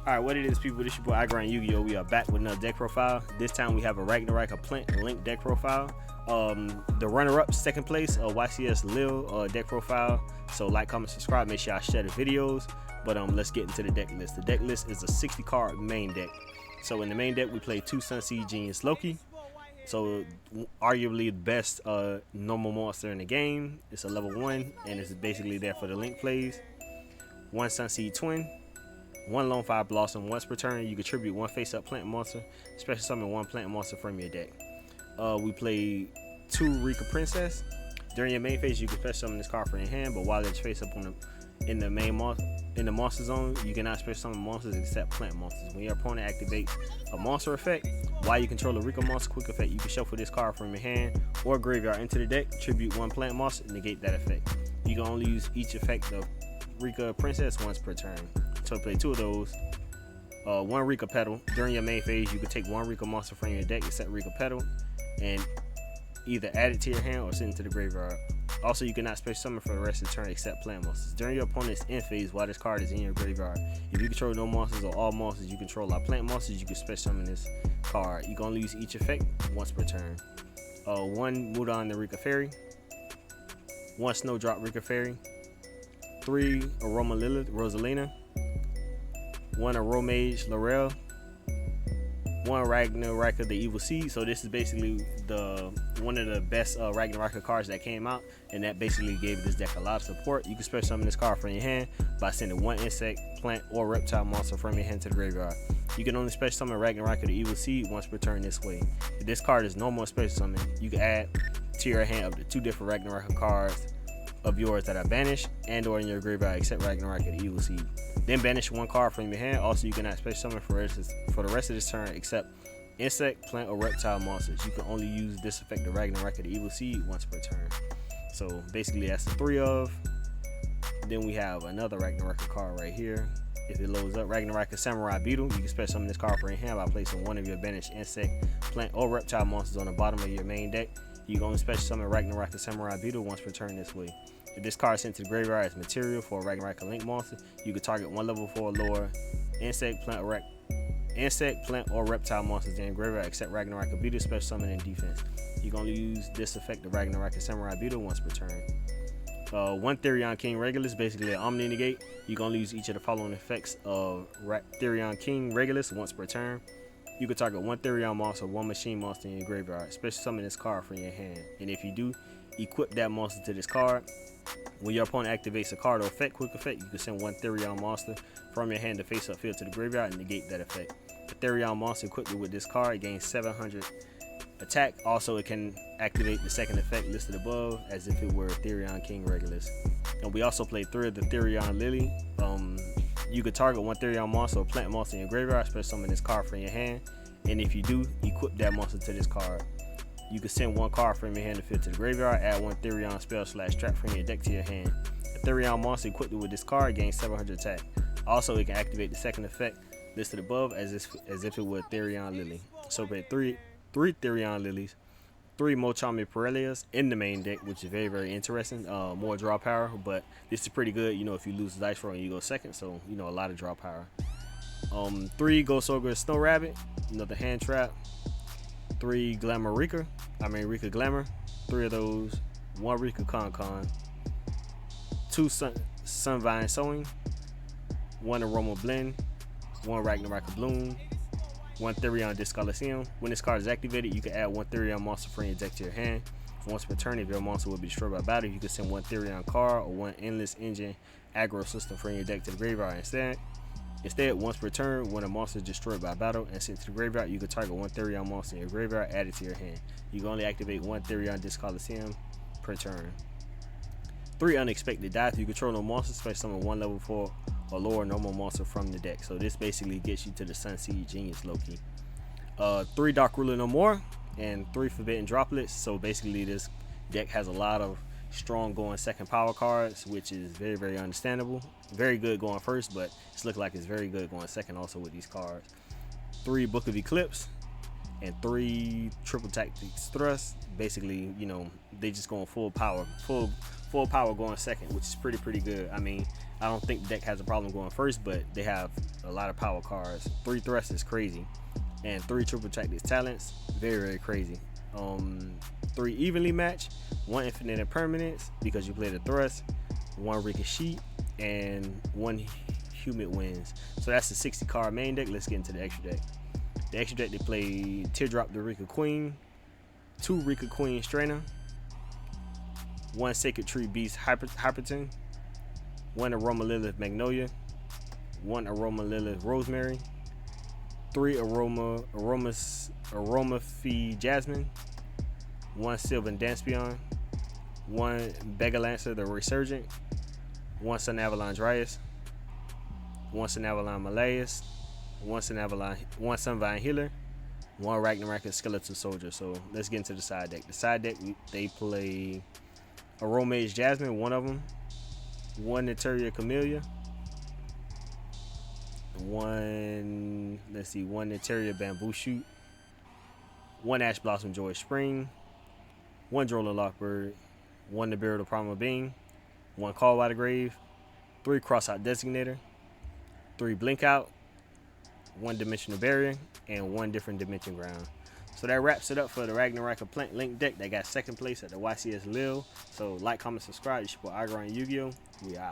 Alright, what it is, people, this your boy Yugioh. We are back with another deck profile. This time we have a Ragnaraika Plant Link deck profile. The runner-up, second place, Ycs Lille deck profile. So like, comment, subscribe, make sure I share the videos. But let's get into the deck list. The deck list is a 60 card main deck. So in the main deck we play 2 Sunseed Genius Loki. So arguably the best normal monster in the game. It's a level 1 and it's basically there for the link plays. 1 Sunseed Twin, 1 Lone Fire Blossom. Once per turn, you contribute 1 face-up plant monster, special summon 1 plant monster from your deck. We play 2 Rika Princess. During your main phase, you can special summon this card from your hand, but while it's face-up in the monster zone, you cannot special summon monsters except plant monsters. When your opponent activates a monster effect, while you control a Rika monster quick effect, you can shuffle this card from your hand or graveyard into the deck, tribute 1 plant monster, and negate that effect. You can only use each effect of Rika Princess once per turn. So play 2 of those. 1 Rika Petal. During your main phase, you can take 1 Rika monster from your deck except Rika Petal and either add it to your hand or send it to the graveyard. Also, you cannot special summon for the rest of the turn except plant monsters. During your opponent's end phase, while this card is in your graveyard, if you control no monsters or all monsters you control are plant monsters, you can special summon this card. You can only use each effect once per turn. 1 Mudan the Rika Fairy, 1 Snowdrop Rika Fairy, 3 Aroma Lilith Rosalina, 1 Aromage Laurel, 1 Ragnaraika the Evil Seed. So this is basically one of the best Ragnaraika cards that came out, and that basically gave this deck a lot of support. You can special summon this card from your hand by sending 1 insect, plant, or reptile monster from your hand to the graveyard. You can only special summon Ragnaraika the Evil Seed once per turn this way. If this card is normal special summon, you can add to your hand up to 2 different Ragnaraika cards of yours that are banished and or in your graveyard except Ragnaraika the Evil Seed. Then banish 1 card from your hand. Also, you cannot special summon for the rest of this turn except insect, plant, or reptile monsters. You can only use this effect of Ragnaraika the Evil Seed once per turn. So basically that's the 3 of. Then we have another Ragnaraika card right here. If it loads up, Ragnaraika Samurai Beetle. You can special summon this card from your hand by placing 1 of your banished insect, plant, or reptile monsters on the bottom of your main deck. You can only special summon Ragnaraika Samurai Beetle once per turn this way. If this card is sent to the graveyard as material for a Ragnaraika Link monster, you can target 1 level 4 lower insect, plant, or reptile monsters in the graveyard except Ragnaraika Beetle, special summon, and defense. You can only use this effect of Ragnaraika Samurai Beetle once per turn. 1 Therion King Regulus, basically an Omni Negate. You can only use each of the following effects of Therion King Regulus once per turn. You can target 1 Therion monster, 1 machine monster in your graveyard. Special summon this card from your hand. And if you do, equip that monster to this card. When your opponent activates a card or effect, quick effect, you can send 1 Therion monster from your hand to face up field to the graveyard and negate that effect. The Therion monster equipped with this card gains 700 attack. Also, it can activate the second effect listed above as if it were Therion King Regulus. And we also play 3 of the Therion Lily. You could target 1 Therion monster or plant monster in your graveyard, special summon this card from your hand. And if you do, equip that monster to this card. You can send 1 card from your hand to field to the graveyard, add 1 Therion spell / trap from your deck to your hand. The Therion monster equipped with this card gains 700 attack. Also, it can activate the second effect listed above as if it were Therion Lily. So play 3 Therion Lilies, 3 Mochami Pirelias in the main deck, which is very, very interesting. More draw power, but this is pretty good, you know, if you lose the dice roll and you go second, so, you know, a lot of draw power. 3 Ghost Ogre Snow Rabbit, another hand trap. 3 Rika Glamour, 3 of those. 1 Rika Con, 2 Sunvine Sowing, 1 Aroma Blend, 1 Ragnaraika Bloom, 1 Therion Discoliseum. When this card is activated, you can add 1 Therion monster from your deck to your hand. Once per turn, if your monster will be destroyed by battle, you can send 1 Therion card or 1 Endless Engine aggro system from your deck to the graveyard instead. Once per turn, when a monster is destroyed by battle and sent to the graveyard, you can target 1 Therion monster in your graveyard, add it to your hand. You can only activate 1 Therion Discoliseum per turn. 3 Unexpected Death. You control no monster, special summon 1 level 4 or lower normal monster from the deck. So this basically gets you to the Sunseed Genius Loki. 3 Dark Ruler No More and 3 Forbidden Droplets. So basically this deck has a lot of strong going second power cards, which is very, very understandable. Very good going first, but it's looking like it's very good going second also with these cards. 3 Book of Eclipse, and 3 triple tactics thrust. Basically, you know, they just going full power, full power going second, which is pretty good. I mean, I don't think the deck has a problem going first, but they have a lot of power cards. 3 thrusts is crazy, and 3 triple tactics talents, very crazy. 3 evenly match, 1 infinite impermanence because you play the thrust, 1 ricochet, and 1 humid winds. So that's the 60 card main deck. Let's get into the extra deck. The extra deck, they play Teardrop the Rika Queen, 2 Rika Queen Strainer, 1 Sacred Tree Beast Hyperton, 1 Aroma Lilith Magnolia, 1 Aroma Lilith Rosemary, 3 Aroma Fee Jasmine, 1 Sylvan Dancepion, 1 Begalancer the Resurgent, 1 Sun Avalon Dryas, 1 Sun Avalon Malayas, 1 Sunvine Healer, 1 Ragnaraika Skeletal Soldier. So let's get into the side deck. The side deck, they play Aromage Jasmine, 1 of them, 1 Naturia Camellia, 1 Naturia Bamboo Shoot, 1 Ash Blossom Joy Spring, 1 Droller Lockbird, 1 Nibiru the Primal Being, 1 Call by the Grave, 3 Crossout Designator, 3 Blink Out, 1 Dimensional Barrier, and 1 Different Dimension Ground. So that wraps it up for the Ragnaraika Plant Link deck that got second place at the Ycs Lille. So like, comment, subscribe. It's your boy Agron Yugioh. We out.